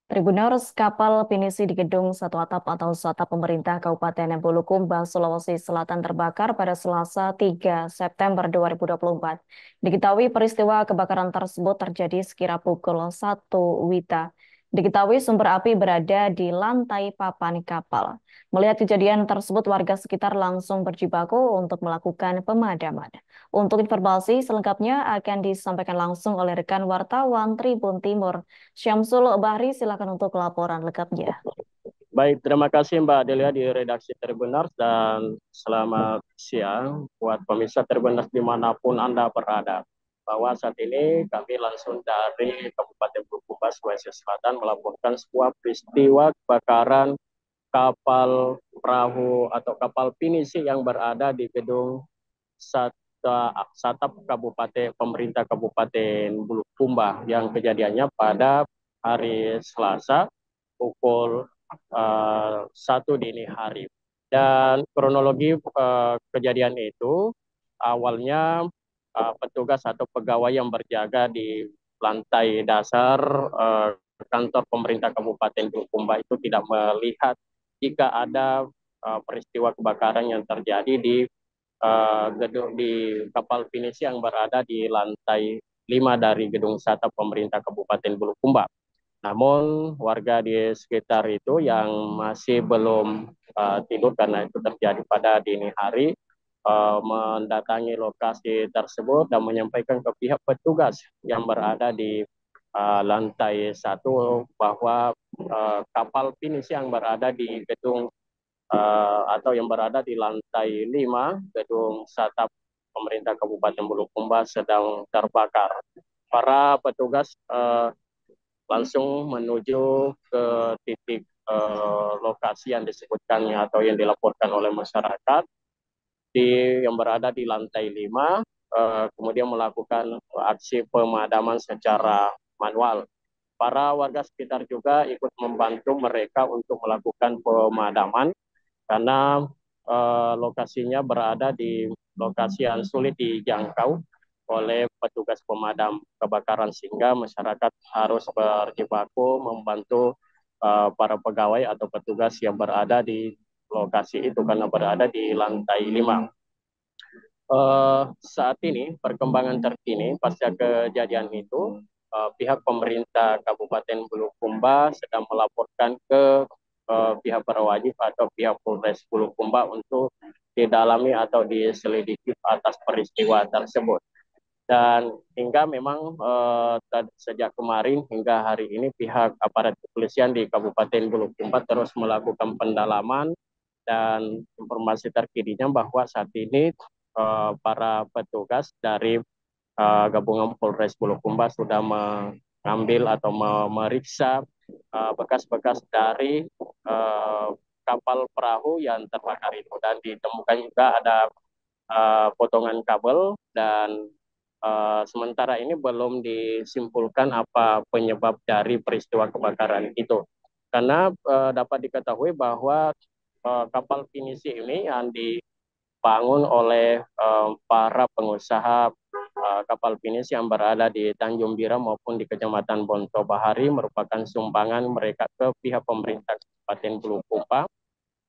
Tribuners kapal pinisi di gedung satu atap atau satap pemerintah Kabupaten Bulukumba, Sulawesi Selatan terbakar pada Selasa 3 September 2024. Diketahui peristiwa kebakaran tersebut terjadi sekira pukul 1 WITA. Diketahui sumber api berada di lantai papan kapal. Melihat kejadian tersebut, warga sekitar langsung berjibaku untuk melakukan pemadaman. Untuk informasi selengkapnya akan disampaikan langsung oleh rekan wartawan Tribun Timur, Syamsul Bahri. Silakan untuk laporan lengkapnya. Baik, terima kasih Mbak Delia di redaksi Tribuners dan selamat siang buat pemirsa Tribuners dimanapun Anda berada. Bahwa saat ini kami langsung dari Kabupaten Bulukumba, Sulawesi Selatan melaporkan sebuah peristiwa kebakaran kapal perahu atau kapal pinisi yang berada di gedung Satap Kabupaten Pemerintah Kabupaten Bulukumba yang kejadiannya pada hari Selasa pukul 1 dini hari. Dan kronologi kejadian itu awalnya petugas atau pegawai yang berjaga di lantai dasar kantor pemerintah Kabupaten Bulukumba itu tidak melihat jika ada peristiwa kebakaran yang terjadi di gedung di kapal pinisi yang berada di lantai 5 dari gedung Satap pemerintah Kabupaten Bulukumba. Namun warga di sekitar itu yang masih belum tidur karena itu terjadi pada dini hari mendatangi lokasi tersebut dan menyampaikan ke pihak petugas yang berada di lantai 1 bahwa kapal pinisi yang berada di gedung atau yang berada di lantai 5 gedung Satap pemerintah Kabupaten Bulukumba sedang terbakar. Para petugas langsung menuju ke titik lokasi yang disebutkan atau yang dilaporkan oleh masyarakat yang berada di lantai 5, kemudian melakukan aksi pemadaman secara manual. Para warga sekitar juga ikut membantu mereka untuk melakukan pemadaman karena lokasinya berada di lokasi yang sulit dijangkau oleh petugas pemadam kebakaran sehingga masyarakat harus berjibaku membantu para pegawai atau petugas yang berada di lokasi itu karena berada di lantai 5. Saat ini perkembangan terkini pasca kejadian itu pihak pemerintah Kabupaten Bulukumba sedang melaporkan ke pihak berwajib atau pihak Polres Bulukumba untuk didalami atau diselidiki atas peristiwa tersebut. Dan hingga memang sejak kemarin hingga hari ini pihak aparat kepolisian di Kabupaten Bulukumba terus melakukan pendalaman dan informasi terkininya bahwa saat ini para petugas dari gabungan Polres Bulukumba sudah mengambil atau memeriksa bekas-bekas dari kapal perahu yang terbakar itu dan ditemukan juga ada potongan kabel dan sementara ini belum disimpulkan apa penyebab dari peristiwa kebakaran itu. Karena dapat diketahui bahwa kapal pinisi ini yang dibangun oleh para pengusaha kapal pinisi yang berada di Tanjung Bira maupun di Kecamatan Bonto Bahari merupakan sumbangan mereka ke pihak pemerintah Kabupaten Bulukumba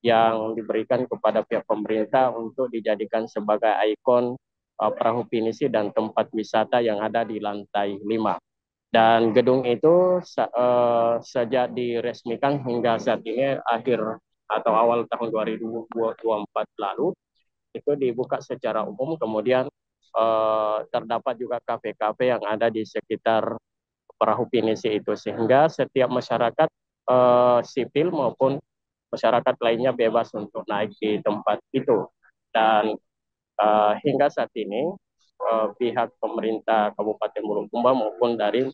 yang diberikan kepada pihak pemerintah untuk dijadikan sebagai ikon perahu pinisi dan tempat wisata yang ada di lantai 5. Dan gedung itu sejak diresmikan hingga saat ini akhir atau awal tahun 2024 lalu itu dibuka secara umum, kemudian terdapat juga kafe-kafe yang ada di sekitar perahu pinisi itu sehingga setiap masyarakat sipil maupun masyarakat lainnya bebas untuk naik di tempat itu. Dan hingga saat ini pihak pemerintah Kabupaten Bulukumba maupun dari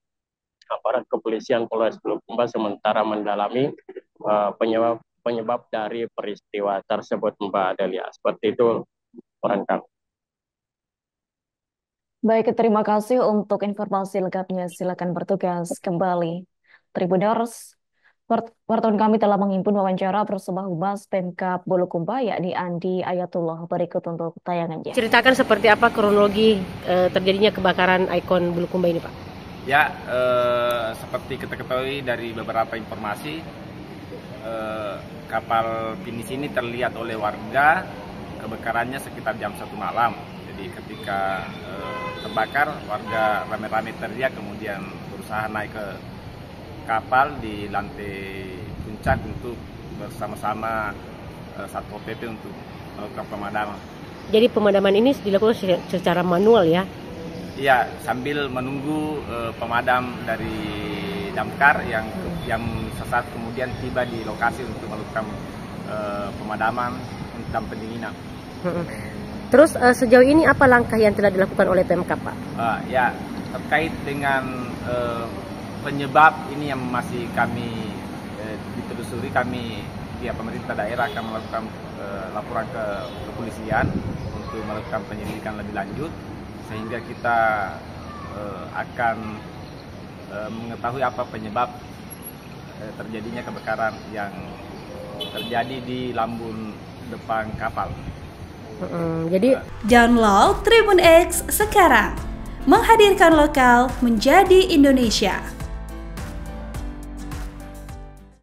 aparat kepolisian Polres Bulukumba sementara mendalami penyebab dari peristiwa tersebut, Mbak Delia. Seperti itu laporan kami. Baik, terima kasih untuk informasi lengkapnya. Silakan bertugas kembali. Tribuners, wartawan kami telah menghimpun wawancara bersama Humas Pemkab Bulukumba, yakni Andi Ayatullah. Berikut untuk tayangannya. Ceritakan seperti apa kronologi terjadinya kebakaran ikon Bulukumba ini, Pak? Ya, seperti kita ketahui dari beberapa informasi, kapal pinisi ini terlihat oleh warga kebakarannya sekitar jam 1 malam. Jadi ketika terbakar, warga rame-rame teriak, kemudian berusaha naik ke kapal di lantai puncak untuk bersama-sama Satpol PP untuk melakukan pemadaman. Jadi pemadaman ini dilakukan secara manual ya? Iya, sambil menunggu pemadam dari damkar yang sesaat kemudian tiba di lokasi untuk melakukan pemadaman dan pendinginan. Terus sejauh ini apa langkah yang telah dilakukan oleh Pemkab, Pak? Ya, terkait dengan penyebab ini yang masih kami ditelusuri, kami pihak pemerintah daerah akan melakukan laporan ke kepolisian untuk melakukan penyelidikan lebih lanjut, sehingga kita akan mengetahui apa penyebab terjadinya kebakaran yang terjadi di lambung depan kapal. Jadi download Tribun X sekarang, menghadirkan lokal menjadi Indonesia.